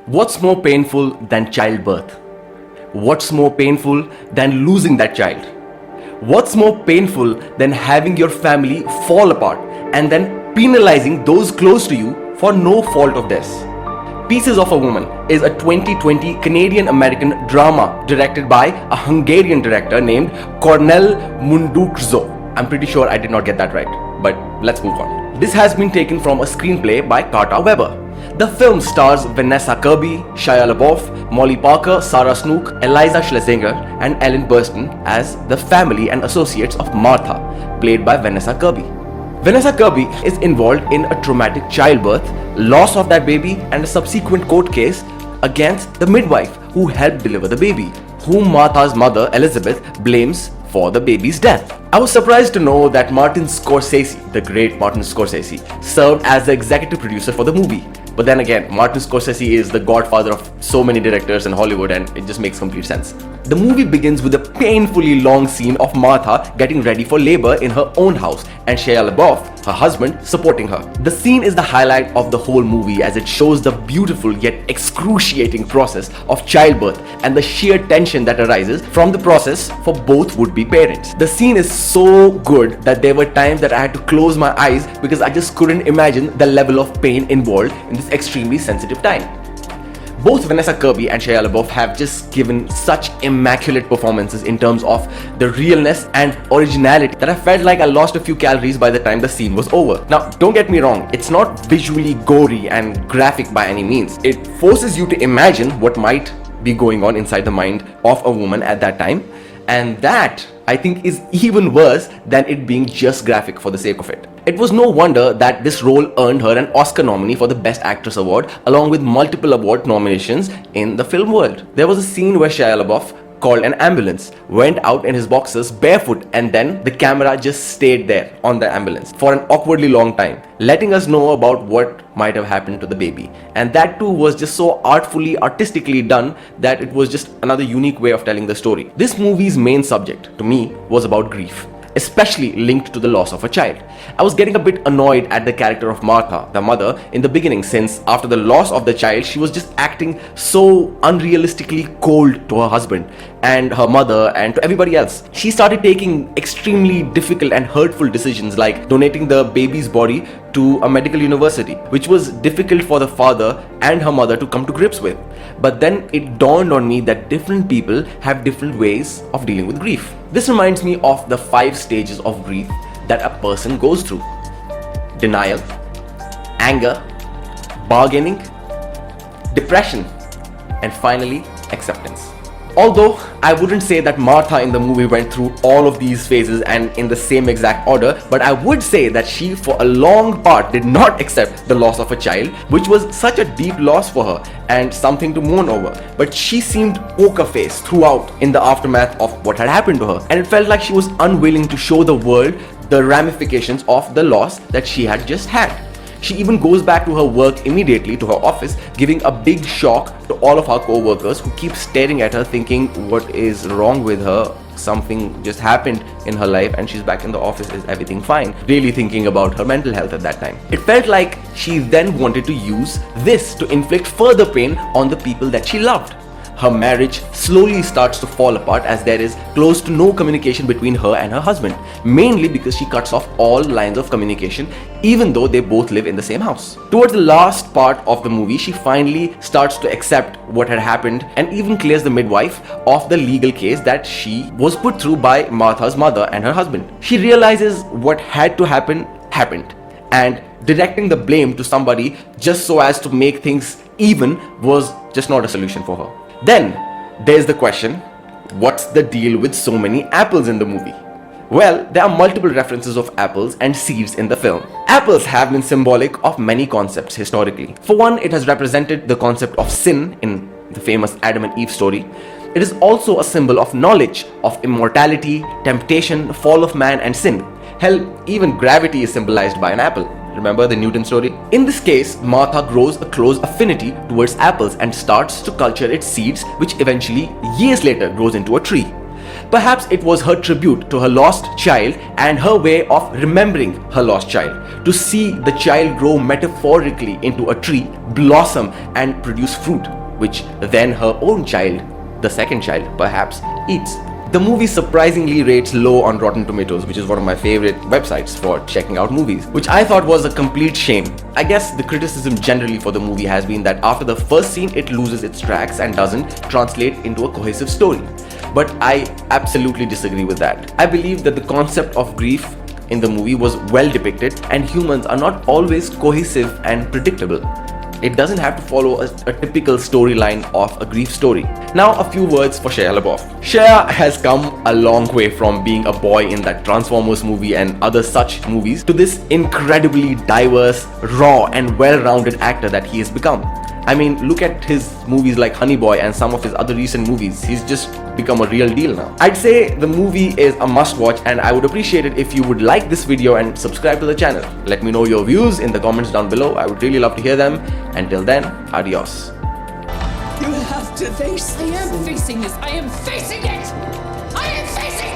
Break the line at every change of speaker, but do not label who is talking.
What's more painful than childbirth? What's more painful than losing that child? What's more painful than having your family fall apart and then penalizing those close to you for no fault of theirs? Pieces of a Woman is a 2020 Canadian-American drama directed by a Hungarian director named Cornel Mundruczó. I'm pretty sure I did not get that right, but let's move on. This has been taken from a screenplay by Carter Weber. The film stars Vanessa Kirby, Shia LaBeouf, Molly Parker, Sarah Snook, Eliza Schlesinger, and Ellen Burstyn as the family and associates of Martha, played by Vanessa Kirby. Vanessa Kirby is involved in a traumatic childbirth, loss of that baby, and a subsequent court case against the midwife who helped deliver the baby, whom Martha's mother, Elizabeth, blames for the baby's death. I was surprised to know that Martin Scorsese, the great Martin Scorsese, served as the executive producer for the movie. But then again, Martin Scorsese is the godfather of so many directors in Hollywood, and it just makes complete sense. The movie begins with a painfully long scene of Martha getting ready for labor in her own house and Shia LaBeouf, her husband, supporting her. The scene is the highlight of the whole movie as it shows the beautiful yet excruciating process of childbirth and the sheer tension that arises from the process for both would-be parents. The scene is so good that there were times that I had to close my eyes because I just couldn't imagine the level of pain involved in this extremely sensitive time. Both Vanessa Kirby and Shia LaBeouf have just given such immaculate performances in terms of the realness and originality that I felt like I lost a few calories by the time the scene was over. Now, don't get me wrong, it's not visually gory and graphic by any means. It forces you to imagine what might be going on inside the mind of a woman at that time, and that I think is even worse than it being just graphic for the sake of it. It was no wonder that this role earned her an Oscar nominee for the Best Actress award along with multiple award nominations in the film world. There was a scene where Shia LaBeouf called an ambulance, went out in his boxers barefoot, and then the camera just stayed there on the ambulance for an awkwardly long time, letting us know about what might have happened to the baby. And that too was just so artfully, artistically done that it was just another unique way of telling the story. This movie's main subject, to me, was about grief, especially linked to the loss of a child. I was getting a bit annoyed at the character of Martha, the mother, in the beginning, since after the loss of the child, she was just acting so unrealistically cold to her husband and her mother and to everybody else. She started taking extremely difficult and hurtful decisions like donating the baby's body to a medical university, which was difficult for the father and her mother to come to grips with. But then it dawned on me that different people have different ways of dealing with grief. This reminds me of the 5 stages of grief that a person goes through: denial, anger, bargaining, depression, and finally acceptance. Although I wouldn't say that Martha in the movie went through all of these phases and in the same exact order, but I would say that she for a long part did not accept the loss of a child, which was such a deep loss for her and something to mourn over. But she seemed poker-faced throughout in the aftermath of what had happened to her, and it felt like she was unwilling to show the world the ramifications of the loss that she had just had. She even goes back to her work immediately, to her office, giving a big shock to all of her co-workers who keep staring at her thinking, what is wrong with her? Something just happened in her life and she's back in the office, is everything fine? Really thinking about her mental health at that time. It felt like she then wanted to use this to inflict further pain on the people that she loved. Her marriage slowly starts to fall apart as there is close to no communication between her and her husband, mainly because she cuts off all lines of communication even though they both live in the same house. Towards the last part of the movie, she finally starts to accept what had happened and even clears the midwife of the legal case that she was put through by Martha's mother and her husband. She realizes what had to happen happened, and directing the blame to somebody just so as to make things even was just not a solution for her. Then there's the question, what's the deal with so many apples in the movie? Well, there are multiple references of apples and seeds in the film. Apples have been symbolic of many concepts historically. For one, it has represented the concept of sin in the famous Adam and Eve story. It is also a symbol of knowledge, of immortality, temptation, fall of man, and sin. Hell, even gravity is symbolized by an apple. Remember the Newton story? In this case, Martha grows a close affinity towards apples and starts to culture its seeds, which eventually, years later, grows into a tree. Perhaps it was her tribute to her lost child and her way of remembering her lost child. To see the child grow metaphorically into a tree, blossom and produce fruit, which then her own child, the second child, perhaps eats. The movie surprisingly rates low on Rotten Tomatoes, which is one of my favorite websites for checking out movies, which I thought was a complete shame. I guess the criticism generally for the movie has been that after the first scene, it loses its tracks and doesn't translate into a cohesive story. But I absolutely disagree with that. I believe that the concept of grief in the movie was well depicted, and humans are not always cohesive and predictable. It doesn't have to follow a typical storyline of a grief story. Now, a few words for Shia LaBeouf. Shia has come a long way from being a boy in that Transformers movie and other such movies to this incredibly diverse, raw and well-rounded actor that he has become. I mean, look at his movies like Honey Boy and some of his other recent movies. He's just become a real deal now. I'd say the movie is a must watch, and I would appreciate it if you would like this video and subscribe to the channel. Let me know your views in the comments down below. I would really love to hear them. Until then, adios.
You have to face this.
I am facing this. I am facing it. I am facing it.